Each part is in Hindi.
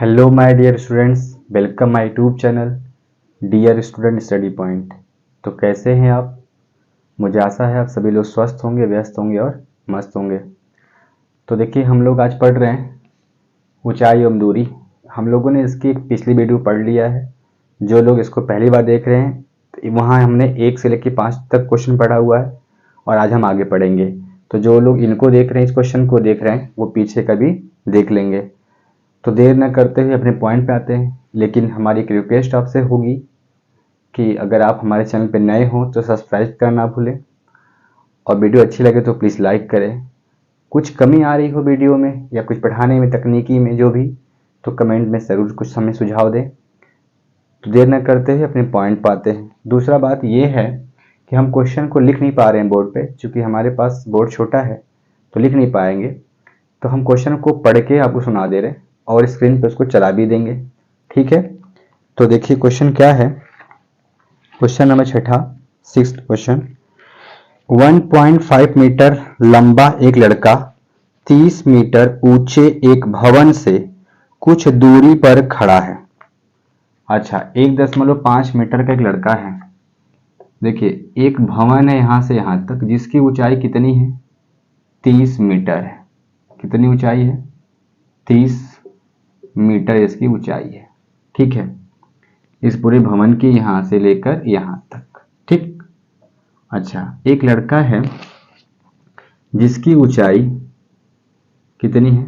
Hello my dear students, welcome my YouTube channel dear student study point. तो कैसे हैं आप? मुझे आशा है आप सभी लोग स्वस्थ होंगे, व्यस्त होंगे और मस्त होंगे। तो देखिए, हम लोग आज पढ़ रहे हैं ऊंचाई एवं दूरी। हम लोगों ने इसकी एक पिछली वीडियो पढ़ लिया है। जो लोग इसको पहली बार देख रहे हैं तो वहाँ हमने 1 से लेकर 5 तक क्वेश्चन पढ़ा हुआ है और आज हम आगे पढ़ेंगे। तो जो लोग इनको देख रहे हैं, इस क्वेश्चन को देख रहे हैं, वो पीछे का भी देख लेंगे। तो देर न करते हुए अपने पॉइंट पे आते हैं। लेकिन हमारी एक रिक्वेस्ट आपसे होगी कि अगर आप हमारे चैनल पे नए हो तो सब्सक्राइब करना ना भूलें और वीडियो अच्छी लगे तो प्लीज़ लाइक करें। कुछ कमी आ रही हो वीडियो में या कुछ पढ़ाने में, तकनीकी में, जो भी, तो कमेंट में ज़रूर कुछ हमें सुझाव दें। तो देर न करते हुए अपने पॉइंट पाते हैं। दूसरा बात ये है कि हम क्वेश्चन को लिख नहीं पा रहे हैं बोर्ड पे, क्योंकि हमारे पास बोर्ड छोटा है तो लिख नहीं पाएंगे। तो हम क्वेश्चन को पढ़ के आपको सुना दे रहे हैं और स्क्रीन पे उसको चला भी देंगे। ठीक है, तो देखिए क्वेश्चन क्या है। Question number 6 question. 1.5 मीटर लंबा एक लड़का 30 मीटर ऊंचे एक भवन से कुछ दूरी पर खड़ा है। अच्छा, 1.5 मीटर का एक लड़का है। देखिए, एक भवन है यहां से यहां तक, जिसकी ऊंचाई कितनी है? 30 मीटर है। कितनी ऊंचाई है? 30 मीटर इसकी ऊंचाई है। ठीक है, इस पूरे भवन की यहां से लेकर यहां तक। ठीक। अच्छा, एक लड़का है जिसकी ऊंचाई कितनी है?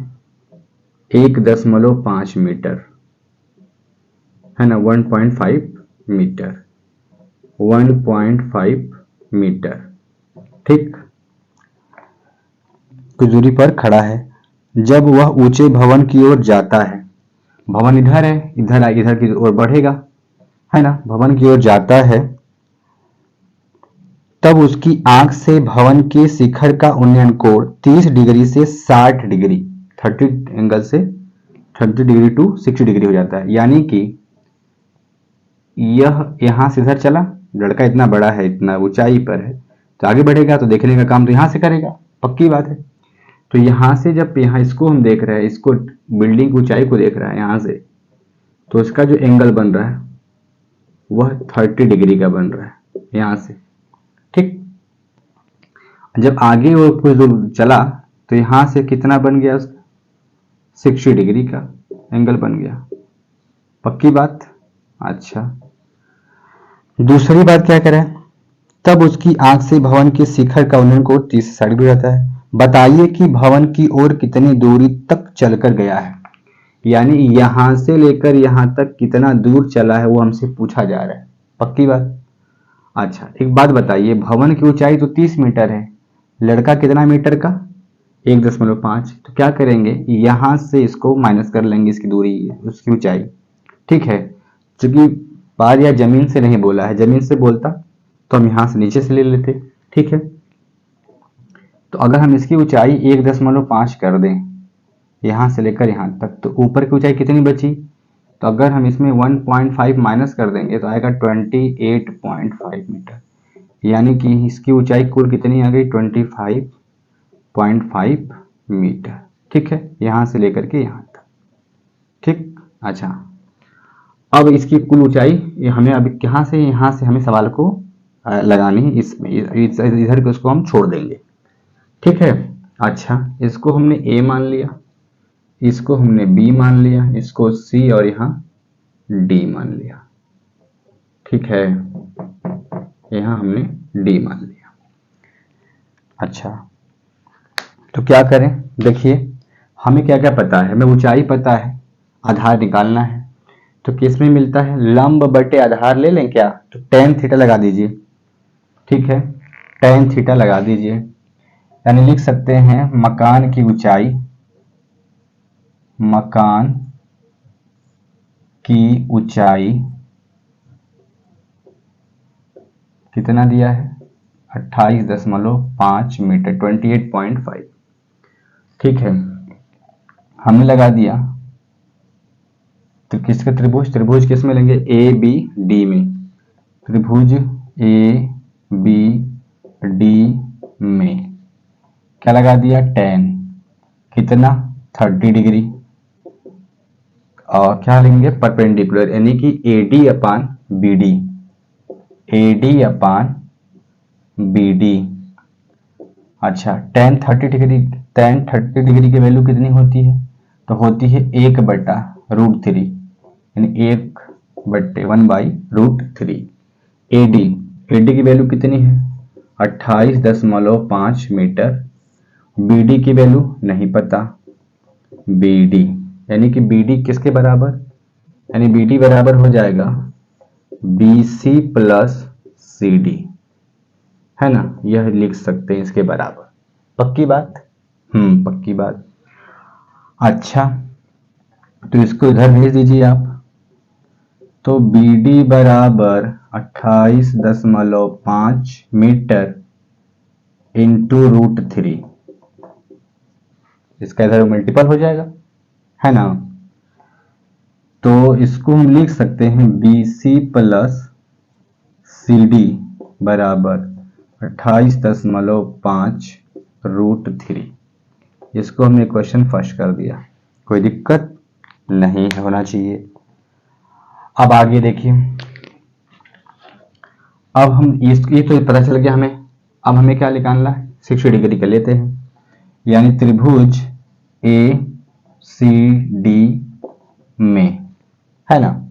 1.5 मीटर है ना, 1.5 मीटर, 1.5 मीटर। ठीक, कुछ दूरी पर खड़ा है। जब वह ऊंचे भवन की ओर जाता है, भवन इधर है, इधर की ओर बढ़ेगा, है ना, भवन की ओर जाता है, तब उसकी आंख से भवन के शिखर का उन्नयन कोण 30 डिग्री से 60 डिग्री, 30 एंगल से 30 डिग्री टू 60 डिग्री हो जाता है। यानी कि यह यहां से इधर चला, लड़का इतना बड़ा है, इतना ऊंचाई पर है, तो आगे बढ़ेगा तो देखने का काम तो यहां से करेगा, पक्की बात है। तो यहां से जब यहाँ इसको हम देख रहे हैं, इसको बिल्डिंग की ऊंचाई को देख रहा है यहां से, तो इसका जो एंगल बन रहा है वह 30 डिग्री का बन रहा है यहां से। ठीक। जब आगे वो कुछ दूर चला तो यहां से कितना बन गया उसका? 60 डिग्री का एंगल बन गया, पक्की बात। अच्छा, दूसरी बात क्या करें? तब उसकी आंख से भवन के शिखर का उन्नयन कोण 30 से 60 डिग्री रहता है। बताइए कि भवन की ओर कितनी दूरी तक चलकर गया है। यानी यहां से लेकर यहां तक कितना दूर चला है वो हमसे पूछा जा रहा है, पक्की बात। अच्छा, एक बात बताइए, भवन की ऊंचाई तो 30 मीटर है, लड़का कितना मीटर का? 1.5। तो क्या करेंगे, यहां से इसको माइनस कर लेंगे, इसकी दूरी, उसकी ऊंचाई। ठीक है, क्योंकि बार या जमीन से नहीं बोला है, जमीन से बोलता तो हम यहां से नीचे से ले लेते। ठीक है, तो अगर हम इसकी ऊंचाई 1.5 कर दें यहां से लेकर यहां तक, तो ऊपर की ऊंचाई कितनी बची? तो अगर हम इसमें 1.5 माइनस कर देंगे तो आएगा 28.5 मीटर। यानी कि इसकी ऊंचाई कुल कितनी आ गई? 25.5 मीटर। ठीक है, यहां से लेकर के यहां तक। ठीक। अच्छा, अब इसकी कुल ऊंचाई हमें अब यहां से हमें सवाल को लगानी है, इसमें इधर के उसको हम छोड़ देंगे। ठीक है। अच्छा, इसको हमने ए मान लिया, इसको हमने बी मान लिया, इसको सी और यहां डी मान लिया। ठीक है, यहां हमने डी मान लिया। अच्छा, तो क्या करें? देखिए, हमें क्या क्या पता है, हमें ऊंचाई पता है, आधार निकालना है। तो किस में मिलता है? लंब बटे आधार ले लें क्या? तो tan थीटा लगा दीजिए। ठीक है, tan थीटा लगा दीजिए। यानी लिख सकते हैं मकान की ऊंचाई, मकान की ऊंचाई कितना दिया है? 28.5 मीटर, 28.5। ठीक है, हमने लगा दिया। तो किसका त्रिभुज? त्रिभुज किस में लेंगे? ए बी डी में। त्रिभुज ए बी डी में क्या लगा दिया? tan। कितना? 30 डिग्री। और क्या लेंगे, परपेंडिकुलर, यानी कि AD अपान BD, AD अपान BD। अच्छा, tan 30 डिग्री की वैल्यू कितनी होती है, तो होती है 1/√3, यानी 1/1/√3। AD की वैल्यू कितनी है, 28.5 मीटर। BD की वैल्यू नहीं पता, BD यानी कि BD किसके बराबर, यानी BD बराबर हो जाएगा BC प्लस CD, है ना, यह लिख सकते हैं इसके बराबर। पक्की बात, पक्की बात। अच्छा, तो इसको इधर भेज दीजिए आप। तो BD बराबर 28.5 मीटर इंटू √3, इसका इधर मल्टीपल हो जाएगा, है ना। तो इसको हम लिख सकते हैं BC प्लस CD बराबर 28.5√3। इसको हमने क्वेश्चन फर्स्ट कर दिया, कोई दिक्कत नहीं होना चाहिए। अब आगे देखिए, अब हम ये तो पता चल गया हमें। अब हमें क्या निकालना है, 60 डिग्री का लेते हैं, यानी त्रिभुज ACD में, है ना,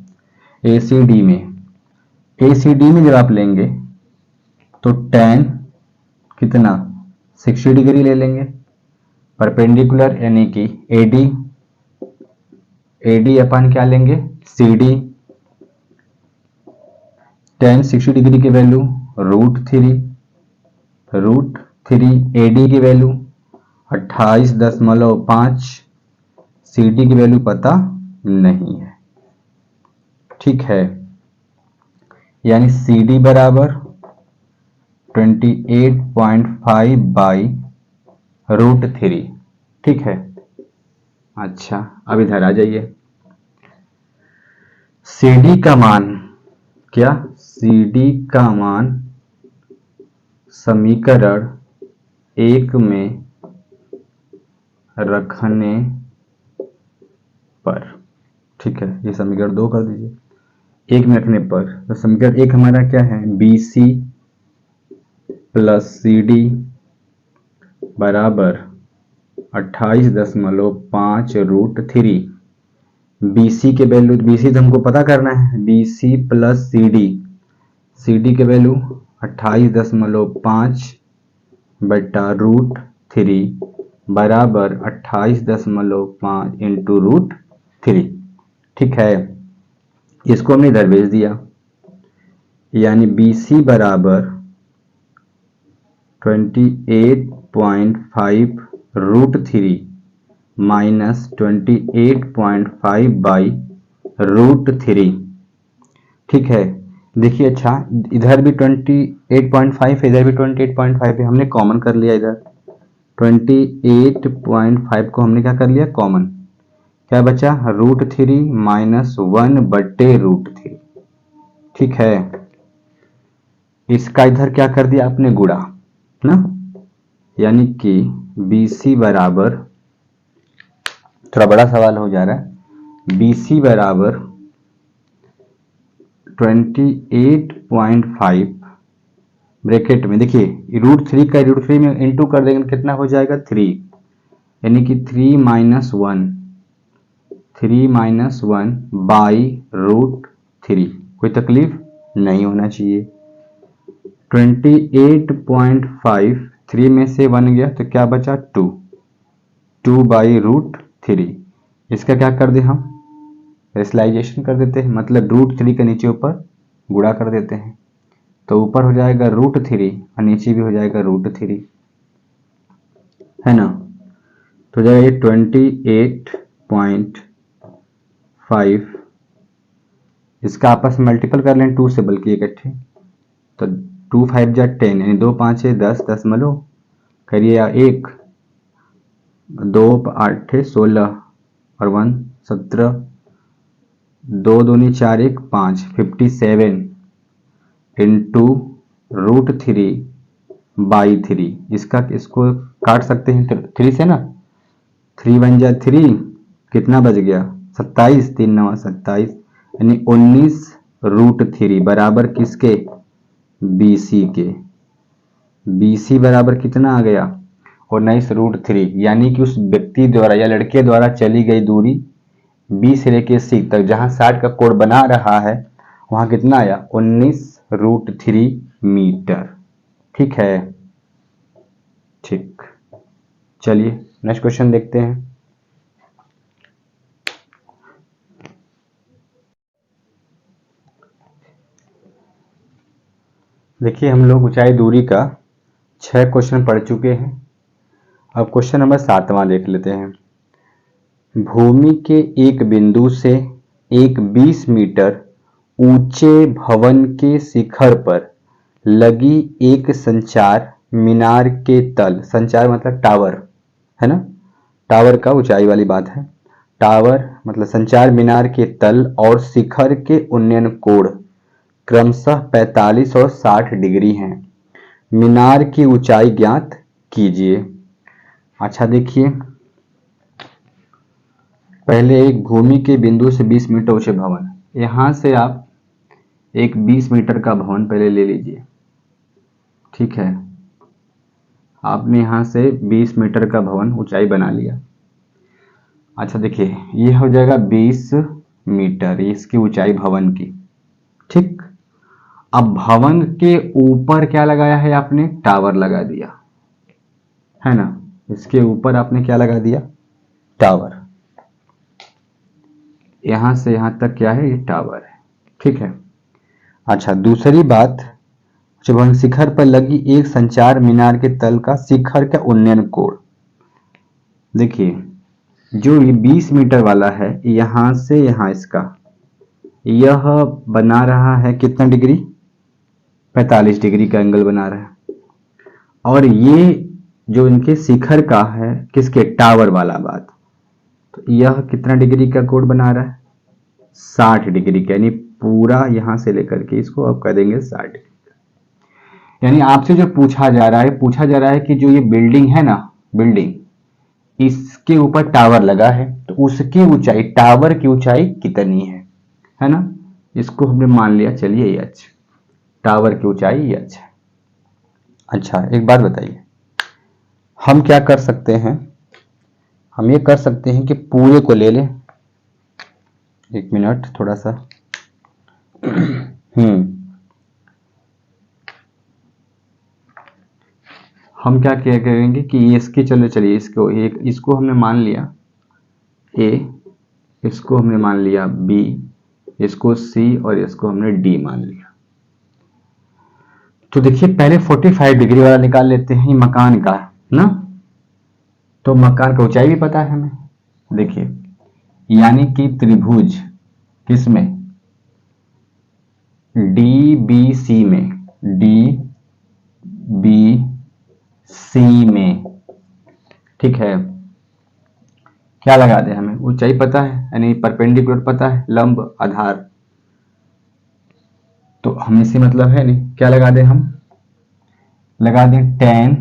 ACD में जब आप लेंगे तो tan कितना 60 डिग्री ले लेंगे, परपेंडिकुलर यानी कि AD अपन क्या लेंगे, CD। tan 60 डिग्री की वैल्यू √3, AD की वैल्यू 28.5, CD की वैल्यू पता नहीं है, ठीक है, यानी CD बराबर 28.5/√3, ठीक है। अच्छा, अब इधर आ जाइए, CD का मान क्या, CD का मान समीकरण 1 में रखने पर, ठीक है, ये समीकरण 2 कर दीजिए, 1 में रखने पर। तो समीकरण 1 हमारा क्या है, BC प्लस CD बराबर 28.5√3। BC के वैल्यू, BC तो हमको पता करना है, BC प्लस CD के वैल्यू 28.5/√3 बराबर 28.5 इंटू √3, ठीक है। इसको हमने इधर भेज दिया, यानी BC बराबर 28.5√3 माइनस 28.5/√3, ठीक है। देखिए, अच्छा, इधर भी 28.5 है, इधर भी 28.5 है, हमने कॉमन कर लिया, इधर 28.5 को हमने क्या कर लिया, कॉमन, क्या बचा, √3 माइनस 1/√3, ठीक है। इसका इधर क्या कर दिया आपने, गुणा ना, यानी कि BC बराबर, थोड़ा बड़ा सवाल हो जा रहा है, BC बराबर 28.5 ब्रैकेट में, देखिए √3 का √3 में इंटू कर देंगे कितना हो जाएगा, 3, यानी कि 3 माइनस 1/√3, कोई तकलीफ नहीं होना चाहिए। 28.5, 3 में से 1 गया तो क्या बचा, 2/√3। इसका क्या कर दे, हम रेशनलाइजेशन कर देते हैं, मतलब √3 के नीचे ऊपर गुणा कर देते हैं, तो ऊपर हो जाएगा √3 और नीचे भी हो जाएगा √3, है ना। तो हो जाएगा 28.5, इसका आपस में मल्टीपल कर लें 2 से, बल्कि इकट्ठे, तो 2 5 जा 10, यानी 2 5 10 दशमलव करिए 1, 2 8 16 और 1 17, 2 दूनी 4 1 5, 57 इंटू √3/3। इसको काट सकते हैं 3 से ना, 3 1 जा 3, कितना बच गया 27, 3 9 27, यानी 19√3 बराबर किसके? BC के। BC बराबर कितना आ गया? 19√3, यानी कि उस व्यक्ति द्वारा या लड़के द्वारा चली गई दूरी B से लेके C तक, जहां 60 का कोण बना रहा है, वहां कितना आया? 19√3 मीटर। ठीक है, ठीक। चलिए नेक्स्ट क्वेश्चन देखते हैं। देखिए हम लोग ऊंचाई दूरी का 6 क्वेश्चन पढ़ चुके हैं। अब क्वेश्चन नंबर 7वां देख लेते हैं। भूमि के एक बिंदु से एक 20 मीटर ऊंचे भवन के शिखर पर लगी एक संचार मीनार के तल, संचार मतलब टावर है ना, टावर का ऊंचाई वाली बात है। टावर मतलब संचार मीनार के तल और शिखर के उन्नयन कोण क्रमशः 45 और 60 डिग्री हैं। मीनार की ऊंचाई ज्ञात कीजिए। अच्छा देखिए, पहले एक भूमि के बिंदु से 20 मीटर ऊंचे भवन, यहां से आप एक 20 मीटर का भवन पहले ले लीजिए। ठीक है, आपने यहां से 20 मीटर का भवन ऊंचाई बना लिया। अच्छा देखिए, ये हो जाएगा 20 मीटर इसकी ऊंचाई भवन की। ठीक, अब भवन के ऊपर क्या लगाया है आपने? टावर लगा दिया है ना, इसके ऊपर आपने क्या लगा दिया? टावर। यहां से यहां तक क्या है? ये टावर है। ठीक है। अच्छा दूसरी बात, जब हम शिखर पर लगी एक संचार मीनार के तल का शिखर का उन्नयन कोण, देखिए जो ये 20 मीटर वाला है, यहां से यहां इसका यह बना रहा है कितना डिग्री? 45 डिग्री का एंगल बना रहा है। और ये जो इनके शिखर का है, किसके? टावर वाला बात, तो यह कितना डिग्री का कोण बना रहा है? 60 डिग्री का, यानी पूरा यहां से लेकर के इसको आप कर देंगे 60 डिग्री। यानी आपसे जो पूछा जा रहा है, पूछा जा रहा है कि जो ये बिल्डिंग है ना, बिल्डिंग, इसके ऊपर टावर लगा है, तो उसकी ऊंचाई, टावर की ऊंचाई कितनी है ना। इसको हमने मान लिया, चलिए एच, टावर की ऊंचाई एच है। अच्छा एक बात बताइए, हम क्या कर सकते हैं? हम ये कर सकते हैं कि पूरे को ले लें। एक मिनट थोड़ा सा हम क्या किया करेंगे कि इसकी, चलो चलिए इसको एक, इसको हमने मान लिया ए, इसको हमने मान लिया बी, इसको सी और इसको हमने डी मान लिया। तो देखिए पहले 45 डिग्री वाला निकाल लेते हैं, मकान का ना, तो मकान का ऊंचाई भी पता है हमें। देखिए यानी कि त्रिभुज किसमें? डी बी सी में, डी बी सी में। ठीक है, क्या लगा दें? हमें ऊंचाई पता है, यानी परपेंडिकुलर पता है, लंब आधार, तो हम इसी मतलब है नहीं, क्या लगा दें? हम लगा दें tan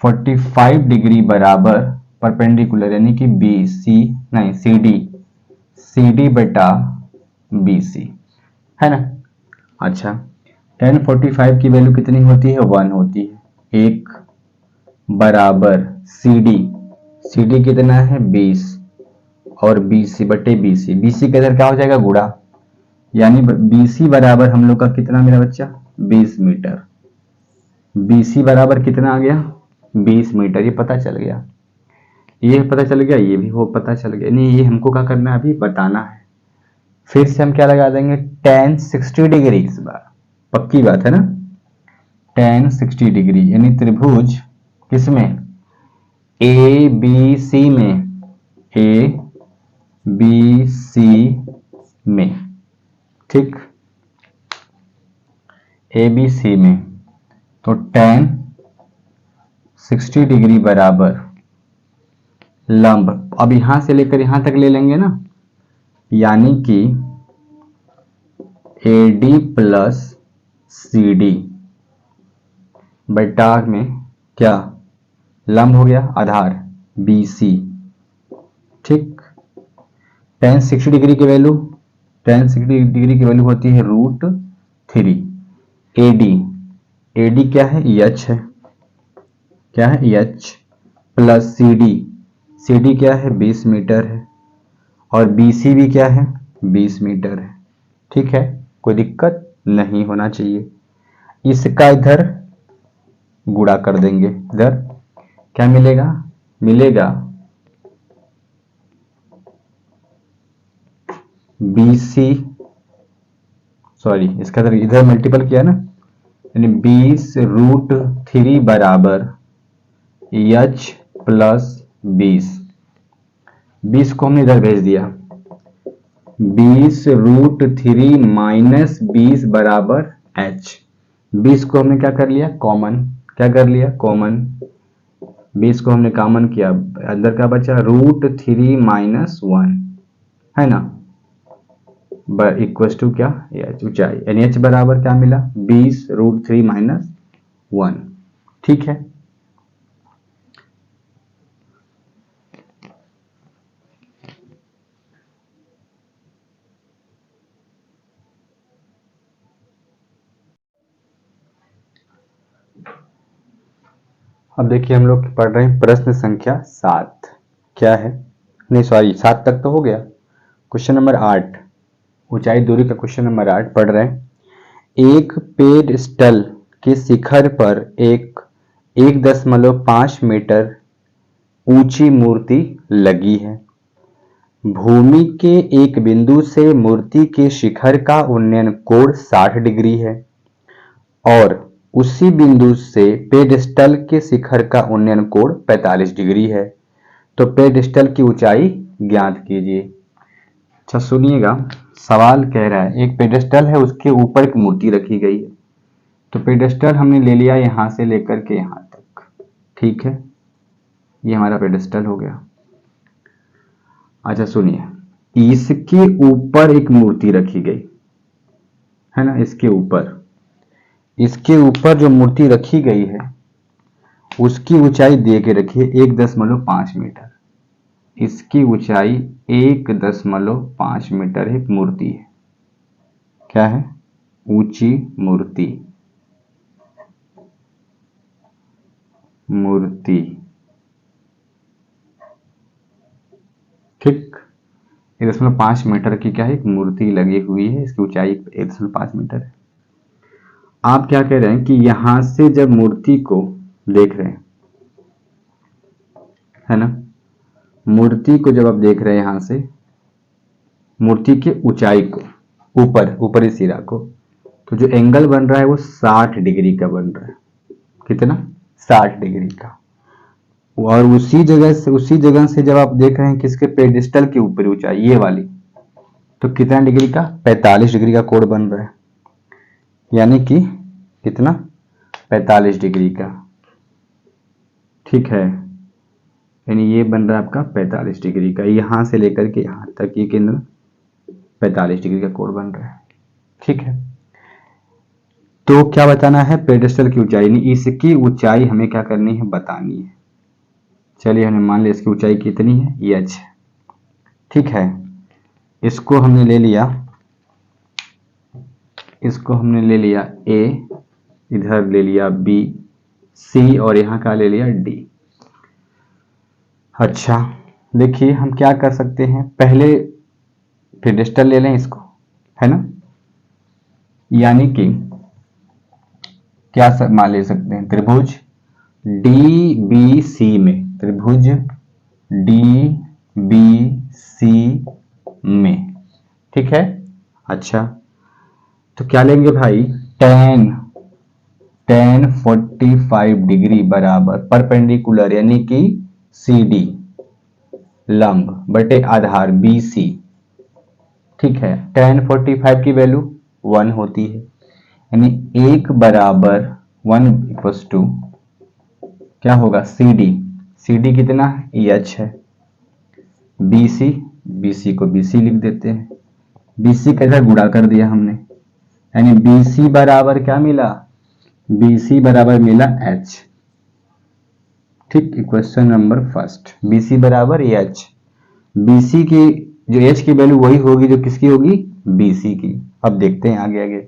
45 डिग्री बराबर परपेंडिकुलर, यानी कि बी सी, नहीं सी डी बटा बी सी, है ना। अच्छा tan 45 की वैल्यू कितनी होती है? 1 होती है। एक बराबर सी डी कितना है? 20 और बी सी बटे बी सी के इधर क्या हो जाएगा? गुणा, यानी BC बराबर हम लोग का कितना मेरा बच्चा? 20 मीटर। BC बराबर कितना आ गया? 20 मीटर। ये पता चल गया, ये पता चल गया, ये भी हो पता चल गया। नहीं ये हमको क्या करना है? अभी बताना है। फिर से हम क्या लगा देंगे? tan 60 डिग्री, इस बार पक्की बात है ना, tan 60 डिग्री, यानी त्रिभुज किसमें? ए बी सी में, ए बी सी में। ठीक, ए बी सी में, तो tan 60 डिग्री बराबर लंब, अब यहां से लेकर यहां तक ले लेंगे ना, यानी कि AD प्लस CD बटा में क्या? लंब हो गया, आधार BC। ठीक, tan 60 डिग्री की वैल्यू, tan 60 डिग्री की वैल्यू होती है √3 AD। AD क्या है, एच है, क्या है एच, प्लस CD क्या है 20 मीटर है, और BC भी क्या है 20 मीटर है। ठीक है, कोई दिक्कत नहीं होना चाहिए। इसका इधर गुणा कर देंगे, इधर क्या मिलेगा, मिलेगा BC, सॉरी इसका इधर मल्टीपल किया ना, यानी 20√3 बराबर H प्लस 20 को हमने इधर भेज दिया, 20√3 माइनस 20 बराबर H। 20 को हमने क्या कर लिया, कॉमन, क्या कर लिया कॉमन, 20 को हमने कॉमन किया, अंदर का बचा √3 माइनस 1, है ना, इक्वल टू क्या एच, ऊंचाई, यानी एच बराबर क्या मिला 20√3 माइनस 1। ठीक है, अब देखिए हम लोग पढ़ रहे हैं प्रश्न संख्या 7, क्या है, नहीं सॉरी 7 तक तो हो गया, क्वेश्चन नंबर 8, ऊंचाई दूरी का क्वेश्चन नंबर 8 पढ़ रहे हैं। एक पेडस्टल के शिखर पर एक 1.5 मीटर ऊंची मूर्ति लगी है। भूमि के एक बिंदु से मूर्ति के शिखर का उन्नयन कोण 60 डिग्री है और उसी बिंदु से पेडस्टल के शिखर का उन्नयन कोण 45 डिग्री है। तो पेडस्टल की ऊंचाई ज्ञात कीजिए। अच्छा सुनिएगा, सवाल कह रहा है एक पेडस्टल है, उसके ऊपर एक मूर्ति रखी गई है। तो पेडस्टल हमने ले लिया यहां से लेकर के यहां तक, ठीक है, ये हमारा पेडस्टल हो गया। अच्छा सुनिए, इसके ऊपर एक मूर्ति रखी गई है ना, इसके ऊपर जो मूर्ति रखी गई है उसकी ऊंचाई दे के रखिए 1.5 मीटर। इसकी ऊंचाई 1.5 मीटर एक मूर्ति है, क्या है, ऊंची मूर्ति, ठीक, 1.5 मीटर की क्या है, एक मूर्ति लगी हुई है, इसकी ऊंचाई 1.5 मीटर है। आप क्या कह रहे हैं कि यहां से जब मूर्ति को देख रहे हैं, है ना, मूर्ति को जब आप देख रहे हैं यहां से, मूर्ति के ऊंचाई को, ऊपरी सिरा को, तो जो एंगल बन रहा है वो 60 डिग्री का बन रहा है। कितना, 60 डिग्री का। और उसी जगह से जब आप देख रहे हैं किसके, पेडिस्टल के ऊपरी ऊंचाई ये वाली, तो कितना डिग्री का, 45 डिग्री का कोण बन रहा है, यानी कि कितना, 45 डिग्री का। ठीक है, यानी ये बन रहा है आपका 45 डिग्री का, यहां से लेकर के यहां तक ये केंद्र 45 डिग्री का कोण बन रहा है। ठीक है, तो क्या बताना है, पेडेस्टल की ऊंचाई, नहीं इसकी ऊंचाई हमें क्या करनी है, बतानी है। चलिए हमने मान लिया इसकी ऊंचाई कितनी है, एच। ठीक है, इसको हमने ले लिया ए, इधर ले लिया बी, सी, और यहां का ले लिया डी। अच्छा देखिए हम क्या कर सकते हैं, पहले पेडेस्टल ले लें इसको, है ना, यानी कि क्या मान ले सकते हैं, त्रिभुज DBC में, त्रिभुज DBC में, ठीक है। अच्छा तो क्या लेंगे भाई, tan 45 डिग्री बराबर परपेंडिकुलर यानी कि CD लंब बटे आधार BC। ठीक है, tan 45 की वैल्यू 1 होती है, यानी 1 बराबर 1 इक्वल्स टू क्या होगा, CD कितना H है, BC को BC लिख देते हैं, BC का इधर गुणा कर दिया हमने, यानी BC बराबर क्या मिला, BC बराबर मिला H। ठीक, क्वेश्चन नंबर फर्स्ट, BC बराबर H। BC की जो एच की वैल्यू वही होगी जो किसकी होगी, बी सी की। अब देखते हैं आगे आगे।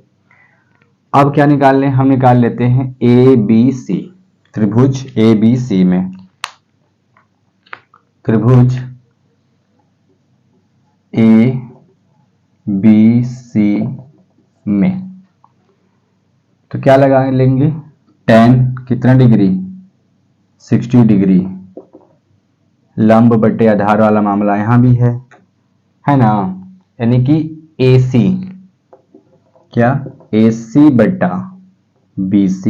अब क्या निकाल लें, हम निकाल लेते हैं ए बी सी। त्रिभुज ए बी सी में, त्रिभुज ए बी सी में तो क्या लगा लेंगे, tan कितना डिग्री, 60 डिग्री, लंब बटे आधार वाला मामला यहां भी है ना। यानी कि AC, क्या AC बटा BC,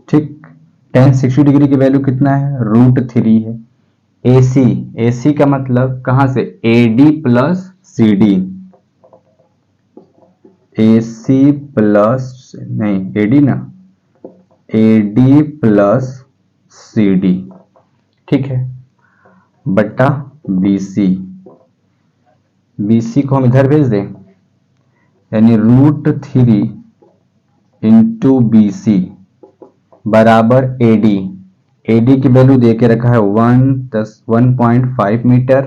ठीक। tan 60 डिग्री की वैल्यू कितना है, √3 है। AC का मतलब कहां से, AD plus CD, AC plus नहीं AD ना, AD प्लस CD, ठीक है, बटा BC को हम इधर भेज दें, यानी √3 इंटू BC बराबर AD की वैल्यू दे के रखा है 1.5 मीटर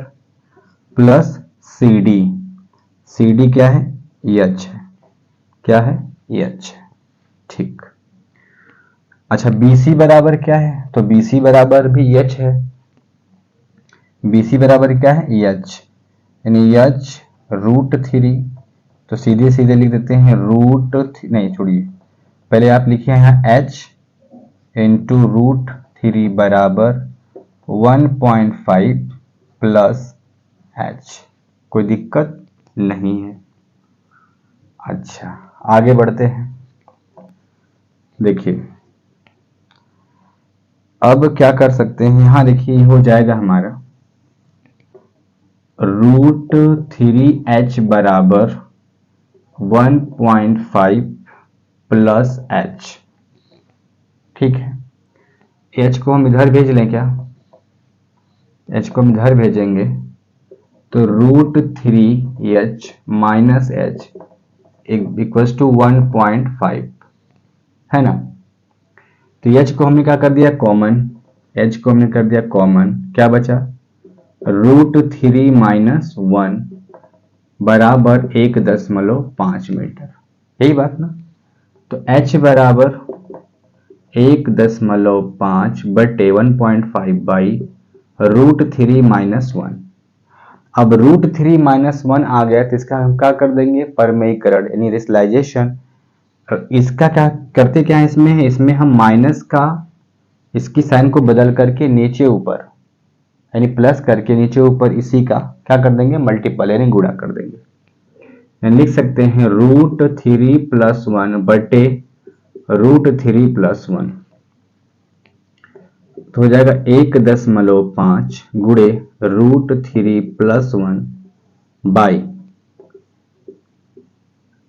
प्लस CD क्या है, H है, क्या है, H, ठीक। अच्छा BC बराबर क्या है, तो BC बराबर भी H है, BC बराबर क्या है, H, यानी H √3, तो सीधे सीधे लिख देते हैं नहीं छोड़िए, पहले आप लिखिए यहाँ H इंटू √3 बराबर 1.5 प्लस H, कोई दिक्कत नहीं है। अच्छा आगे बढ़ते हैं, देखिए अब क्या कर सकते हैं, यहां देखिए हो जाएगा हमारा √3H बराबर 1.5 प्लस H, ठीक है। H को हम इधर भेज लें क्या, H को हम इधर भेजेंगे तो √3H minus H equals to 1.5 है ना। तो H को हमने क्या कर दिया कॉमन, H को हमने कर दिया कॉमन, क्या बचा, √3 माइनस 1 बराबर 1.5 मीटर, यही बात ना। तो H बराबर 1.5 बटे 1.5 बाई √3 माइनस 1। अब √3 माइनस 1 आ गया तो इसका हम क्या कर देंगे, परमेयीकरण यानी रेशनलाइजेशन। इसका क्या करते, क्या है इसमें हम माइनस का इसकी साइन को बदल करके नीचे ऊपर यानी प्लस करके नीचे ऊपर इसी का क्या कर देंगे, मल्टीपल यानी गुणा कर देंगे, यानी लिख सकते हैं √3 प्लस 1 बटे √3 प्लस 1, तो हो जाएगा 1.5 गुणे √3 प्लस 1 बाई,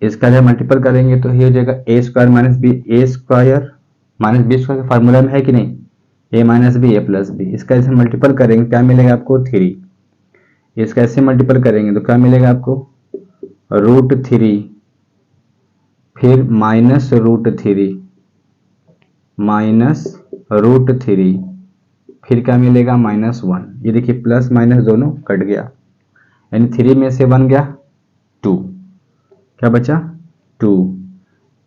इसका जब मल्टीपल करेंगे तो ये हो जाएगा a square minus B, A square minus B square formula में है कि नहीं, a minus B A plus B. इसका ऐसे मल्टीपल करेंगे क्या मिलेगा आपको 3, इसका ऐसे मल्टीपल करेंगे तो क्या मिलेगा आपको √3 फिर माइनस √3 माइनस √3 फिर क्या मिलेगा -1। ये देखिए प्लस माइनस दोनों कट गया, यानी 3 में से बन गया 2, क्या बचा 2,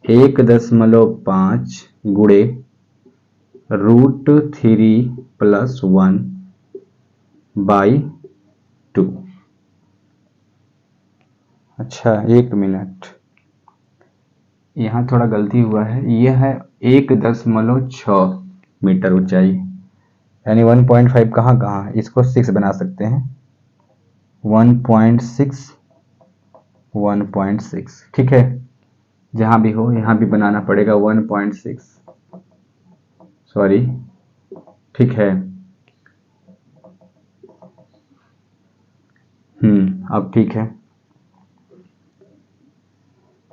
1.5 गुणे √3 प्लस 1 बाई 2। अच्छा 1 मिनट, यहाँ थोड़ा गलती हुआ है, यह है 1.6 मीटर ऊंचाई, यानी 1.5 कहाँ कहाँ, इसको 6 बना सकते हैं, 1.6 ठीक है, जहां भी हो यहां भी बनाना पड़ेगा 1.6, सॉरी, ठीक है। अब ठीक है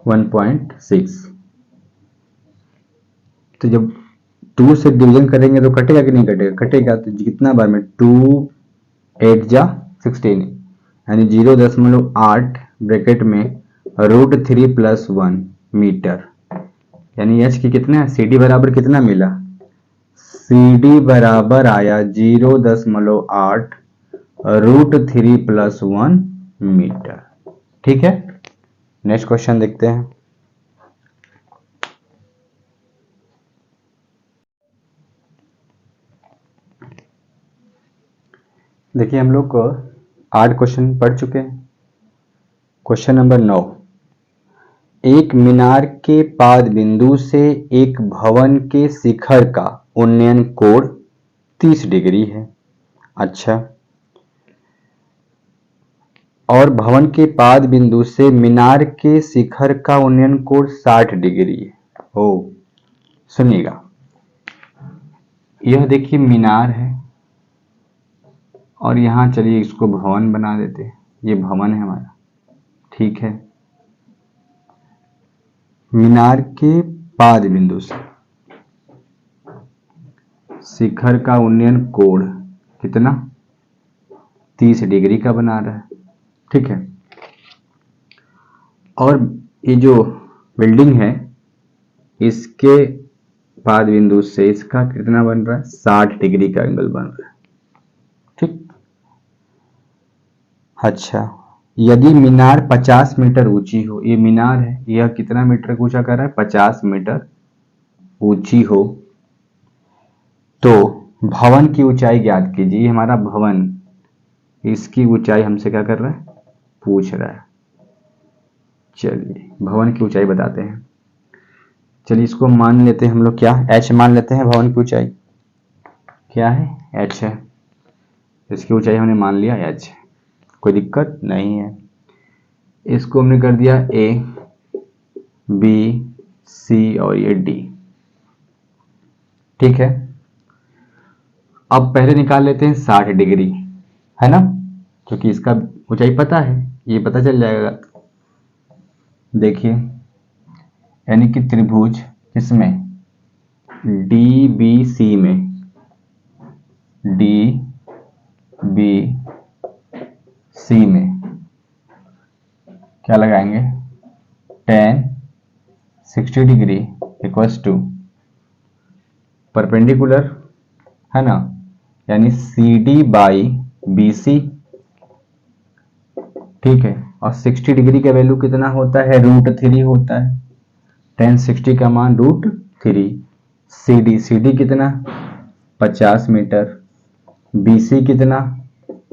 1.6। तो जब 2 से डिवीजन करेंगे तो कटेगा कि नहीं कटेगा, कटेगा। तो कितना बार में 2 8 जा 16, यानी 0.8 ब्रैकेट में √3 प्लस 1 मीटर, यानी एच की कितना है, सी डी बराबर कितना मिला, सी डी बराबर आया 0.8 √3 + 1 मीटर। ठीक है, नेक्स्ट क्वेश्चन देखते हैं। देखिए हम लोग को 8 क्वेश्चन पढ़ चुके हैं। क्वेश्चन नंबर 9, एक मीनार के पाद बिंदु से एक भवन के शिखर का उन्नयन कोण 30 डिग्री है। अच्छा, और भवन के पाद बिंदु से मीनार के शिखर का उन्नयन कोण 60 डिग्री है। ओ सुनिएगा, यह देखिए मीनार है और यहां चलिए इसको भवन बना देते हैं। ये भवन है हमारा, ठीक है। मीनार के पाद बिंदु से शिखर का उन्नयन कोण कितना, 30 डिग्री का बना रहा है, ठीक है। और ये जो बिल्डिंग है इसके पाद बिंदु से इसका कितना बन रहा है, 60 डिग्री का एंगल बन रहा है, ठीक। अच्छा, यदि मीनार 50 मीटर ऊंची हो, ये मीनार है, यह कितना मीटर ऊंचा कर रहा है, 50 मीटर ऊंची हो, तो भवन की ऊंचाई ज्ञात कीजिए। हमारा भवन, इसकी ऊंचाई हमसे क्या कर रहा है, पूछ रहा है। चलिए भवन की ऊंचाई बताते हैं। चलिए इसको मान लेते हैं हम लोग, क्या h मान लेते हैं। भवन की ऊंचाई क्या है, h है। इसकी ऊंचाई हमने मान लिया h, कोई दिक्कत नहीं है। इसको हमने कर दिया a, b, c और ये d, ठीक है। अब पहले निकाल लेते हैं 60 डिग्री, है ना, क्योंकि इसका ऊंचाई पता है, ये पता चल जाएगा। देखिए यानी कि त्रिभुज किसमें, DBC में, DBC में क्या लगाएंगे, tan 60 degree equals to perpendicular, है ना, यानी CD/BC, ठीक है। और 60 डिग्री का वैल्यू कितना होता है, √3 होता है। tan 60 का मान √3। CD कितना, 50 मीटर। BC कितना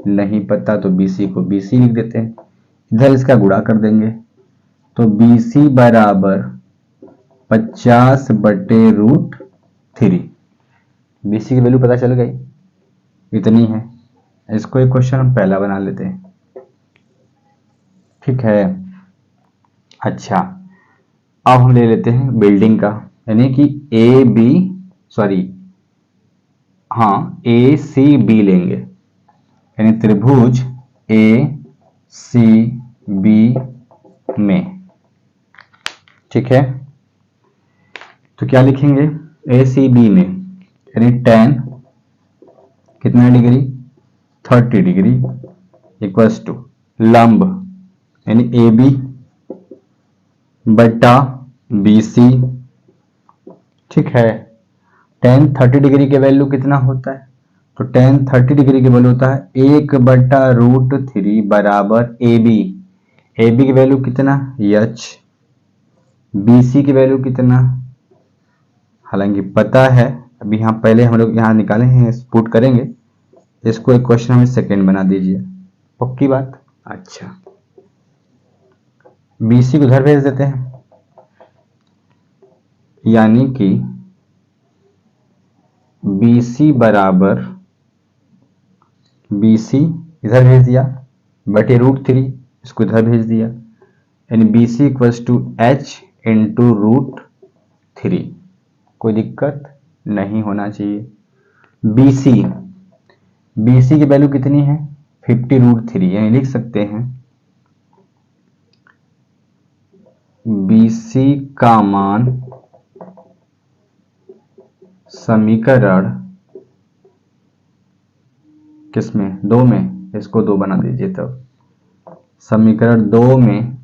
नहीं पता, तो BC को BC लिख देते हैं, इधर इसका गुणा कर देंगे, तो BC बराबर 50/√3। BC की वैल्यू पता चल गई, इतनी है। इसको एक क्वेश्चन हम पहला बना लेते हैं, ठीक है। अच्छा, अब हम ले लेते हैं बिल्डिंग का, यानी कि ACB लेंगे, यानी त्रिभुज ACB में, ठीक है। तो क्या लिखेंगे, ACB में यानी tan कितना डिग्री, 30 डिग्री इक्वल्स टू लंब यानी AB बटा BC, ठीक है। tan 30 डिग्री के वैल्यू कितना होता है, तो tan 30 डिग्री की वैल्यू होता है 1/√3 बराबर AB की वैल्यू कितना h, BC की वैल्यू कितना, हालांकि पता है, अभी यहाँ पहले हम लोग यहाँ निकाले हैं, पुट करेंगे। इसको एक क्वेश्चन हमें सेकेंड बना दीजिए, पक्की बात। अच्छा, BC को उधर भेज देते हैं, यानी कि BC बराबर, BC इधर भेज दिया बटे √3, इसको इधर भेज दिया, यानी BC equals to h into √3। कोई दिक्कत नहीं होना चाहिए। BC की वैल्यू कितनी है, 50√3, यानी लिख सकते हैं BC का मान समीकरण किसमें, 2 में, इसको 2 बना दीजिए, तब समीकरण 2 में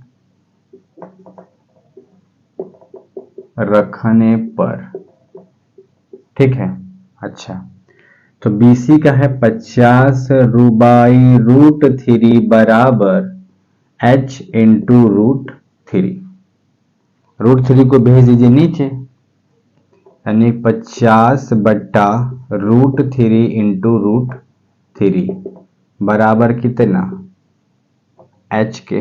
रखने पर, ठीक है। अच्छा, तो BC का है 50/√3 बराबर H इंटू √3। √3 को भेज दीजिए नीचे, यानी 50/√3 इंटू √3 बराबर कितना H के।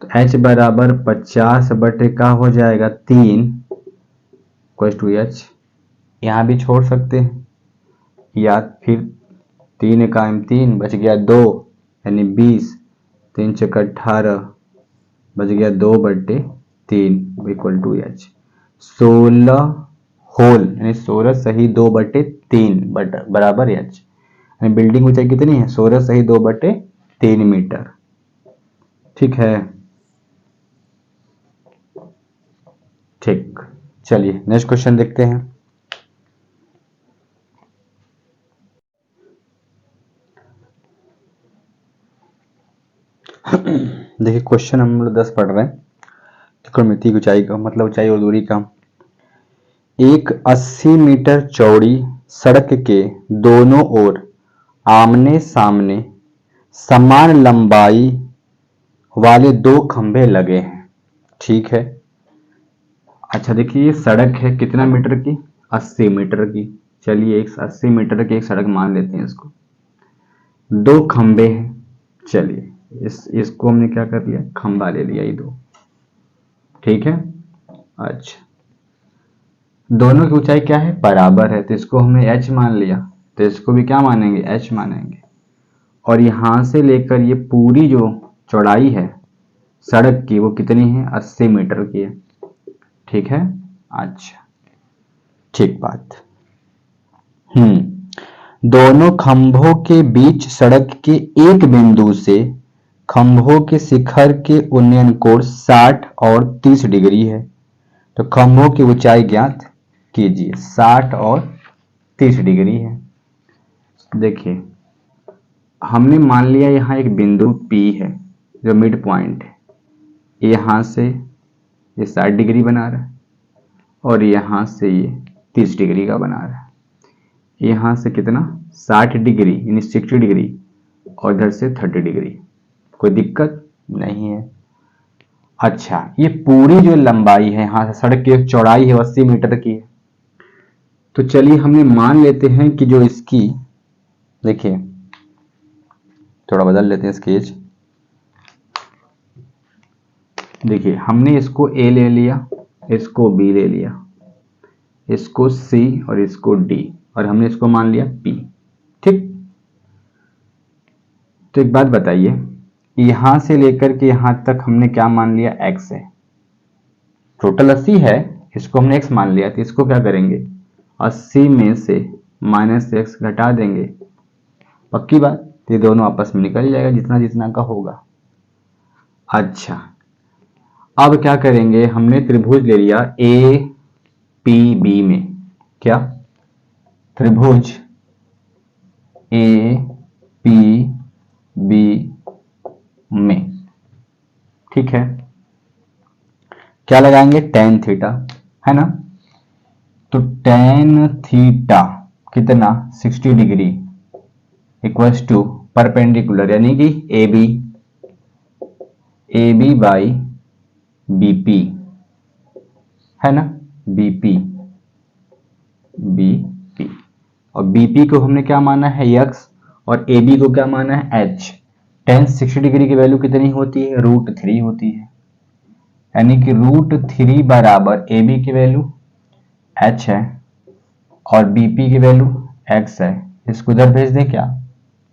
तो H बराबर 50 का हो जाएगा 3 = H। यहाँ भी छोड़ सकते हैं, या फिर 3 का 3 बच गया 2 यानी 20, 3 × 18 बच गया 2/3 = H। 16 होल यानी 16 सही 2/3 बराबर H। यानी बिल्डिंग ऊंचाई कितनी है 16 सही 2/3 मीटर। ठीक है, ठीक। चलिए नेक्स्ट क्वेश्चन देखते हैं। देखिए क्वेश्चन हम लोग 10 पढ़ रहे हैं। त्रिकोणमिति की ऊंचाई का मतलब ऊंचाई और दूरी का। एक 80 मीटर चौड़ी सड़क के दोनों ओर आमने सामने समान लंबाई वाले 2 खंभे लगे हैं। ठीक है, अच्छा देखिए ये सड़क है कितना मीटर की 80 मीटर की। चलिए एक 80 मीटर की एक सड़क मान लेते हैं इसको। 2 खंभे हैं, चलिए इसको हमने क्या कर लिया खंभा ले लिया ये 2। ठीक है, अच्छा दोनों की ऊंचाई क्या है बराबर है, तो इसको हमने H मान लिया, तो इसको भी क्या मानेंगे H मानेंगे। और यहां से लेकर ये पूरी जो चौड़ाई है सड़क की वो कितनी है 80 मीटर की है। ठीक है, अच्छा ठीक बात। दोनों खंभों के बीच सड़क के एक बिंदु से खंभों के शिखर के उन्नयन कोण 60 और 30 डिग्री है। तो खंभों की ऊंचाई ज्ञात कीजिए। 60 और 30 डिग्री है। देखिए हमने मान लिया यहाँ एक बिंदु P है जो मिड पॉइंट है, यहाँ से ये 60 डिग्री बना रहा है और यहाँ से ये 30 डिग्री का बना रहा है। यहाँ से कितना 60 डिग्री यानी 60 डिग्री और इधर से 30 डिग्री। कोई दिक्कत नहीं है। अच्छा ये पूरी जो लंबाई है यहाँ से सड़क की चौड़ाई है 80 मीटर की है। तो चलिए हमने मान लेते हैं कि जो इसकी देखिए थोड़ा बदल लेते हैं स्केच। देखिए हमने इसको A ले लिया, इसको B ले लिया, इसको C और इसको D और हमने इसको मान लिया P। ठीक, तो एक बात बताइए यहां से लेकर के यहां तक हमने क्या मान लिया X है। टोटल 80 है, इसको हमने X मान लिया, तो इसको क्या करेंगे 80 में से -X घटा देंगे। पक्की बात, ये दोनों आपस में निकल जाएगा जितना जितना का होगा। अच्छा अब क्या करेंगे, हमने त्रिभुज ले लिया APB में, क्या त्रिभुज APB में। ठीक है, क्या लगाएंगे tan थीटा है ना। तो tan थीटा कितना 60 डिग्री इक्वल्स टू परपेंडिकुलर यानी कि AB बाई BP है ना, BP और BP को हमने क्या माना है X और AB को क्या माना है H। tan 60 डिग्री की वैल्यू कितनी होती है √3 होती है, यानी कि √3 बराबर AB की वैल्यू H है और BP की वैल्यू X है। इसको इधर भेज दें क्या,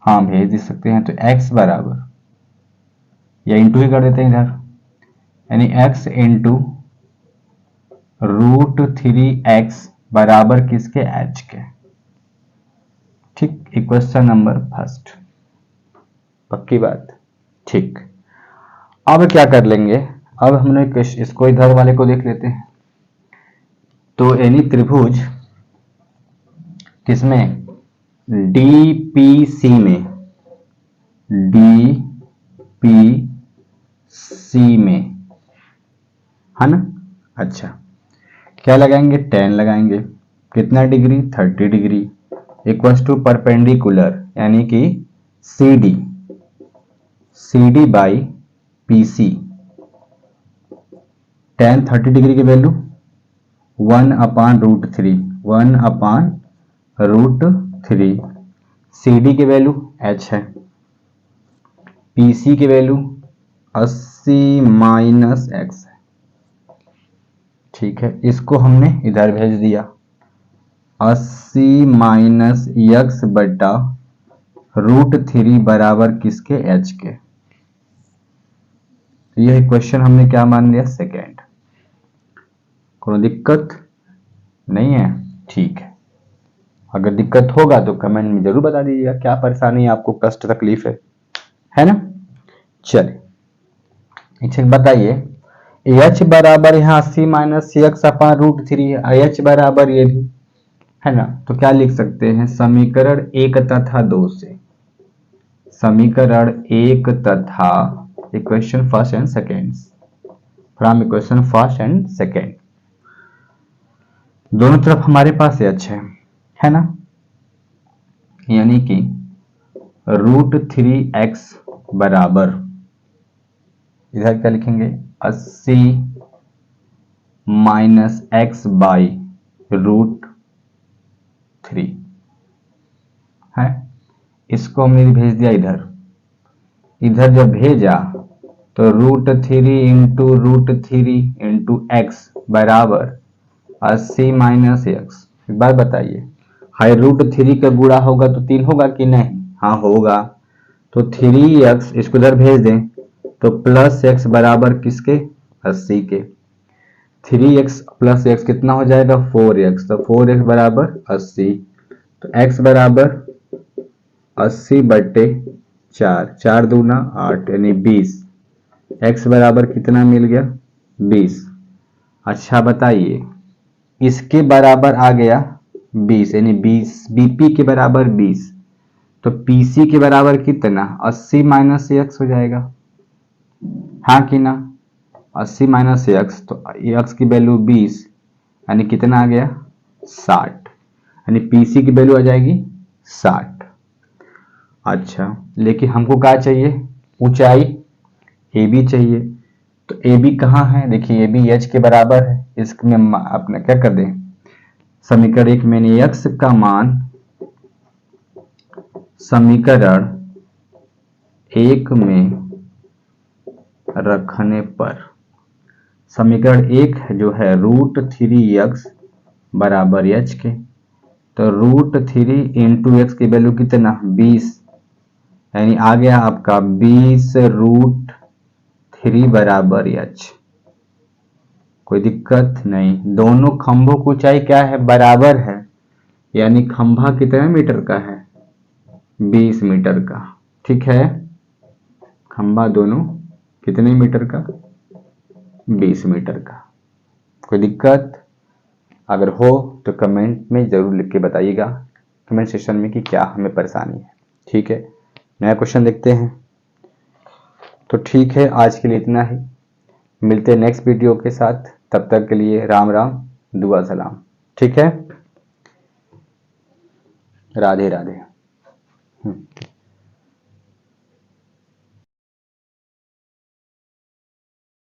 हाँ भेज दे सकते हैं। तो X बराबर या इंटू ही कर देते हैं इधर, यानी X इंटू √3x बराबर किसके H के। ठीक, इक्वेशन नंबर फर्स्ट। पक्की बात, ठीक। अब क्या कर लेंगे, अब हमने इसको इधर वाले को देख लेते हैं। तो यानी त्रिभुज किसमें DPC में, DPC में है ना। अच्छा क्या लगाएंगे tan लगाएंगे, कितना degree 30 degree equals to perpendicular यानी कि C D by P C. tan 30 degree की वैल्यू 1/√3, 1/√3। सी डी की वैल्यू h है, पी सी की वैल्यू 80 माइनस एक्स है। ठीक है, इसको हमने इधर भेज दिया, 80 माइनस एक्स बटा √3 बराबर किसके, h के। यह क्वेश्चन हमने क्या मान लिया, सेकेंड। कोई दिक्कत नहीं है? ठीक है, अगर दिक्कत होगा तो कमेंट में जरूर बता दीजिएगा, क्या परेशानी आपको, कष्ट तकलीफ है ना। चलिए अच्छा बताइए, h बराबर यहाँ 80 माइनस एक्स अपान √3 है, h बराबर ये भी है ना, तो क्या लिख सकते हैं, समीकरण 1 तथा 2 से, समीकरण 1 तथा equation first and second, from equation first and second, दोनों तरफ हमारे पास h है ना, यानी कि √3x बराबर, इधर क्या लिखेंगे, 80 माइनस एक्स बाई √3 है। इसको हमने भेज दिया इधर, इधर जब भेजा तो √3 इंटू √3 इंटू एक्स बराबर 80 माइनस एक्स। एक बार बताइए, हाई √3 का गुणा होगा तो 3 होगा कि नहीं, हाँ होगा, तो 3x इसको इधर भेज दें तो प्लस एक्स बराबर किसके, 80 के। 3x प्लस एक्स कितना हो जाएगा, 4x, तो 4x बराबर 80, तो x बराबर 80 बटे 4, 4 दूना 8 यानी 20, x बराबर कितना मिल गया, 20। अच्छा बताइए, इसके बराबर आ गया 20 यानी 20, बीपी के बराबर 20, तो पीसी के बराबर कितना, 80 माइनस एक्स हो जाएगा, हाँ कि ना, 80 माइनस एक्स, तो एक्स की वैल्यू 20 यानी कितना आ गया, 60, यानी पीसी की वैल्यू आ जाएगी 60। अच्छा, लेकिन हमको क्या चाहिए, ऊंचाई ए बी चाहिए, तो ए बी कहाँ है, देखिए ए बी एच के बराबर है, इसमें अपना क्या कर दें, समीकरण 1 में एक्स का मान समीकरण 1 में रखने पर, समीकरण 1 जो है √3x बराबर h के, तो √3 इंटू एक्स की वैल्यू कितना, 20, यानी आ गया आपका 20√3 बराबर h। कोई दिक्कत नहीं, दोनों खंभों की ऊंचाई क्या है, बराबर है, यानी खंभा कितने मीटर का है, 20 मीटर का। ठीक है, खंभा दोनों कितने मीटर का, 20 मीटर का। कोई दिक्कत अगर हो तो कमेंट में जरूर लिख के बताइएगा, कमेंट सेक्शन में, कि क्या हमें परेशानी है। ठीक है, नया क्वेश्चन देखते हैं। तो ठीक है, आज के लिए इतना ही, मिलते हैं नेक्स्ट वीडियो के साथ, तब तक के लिए राम राम, दुआ सलाम। ठीक है, राधे राधे।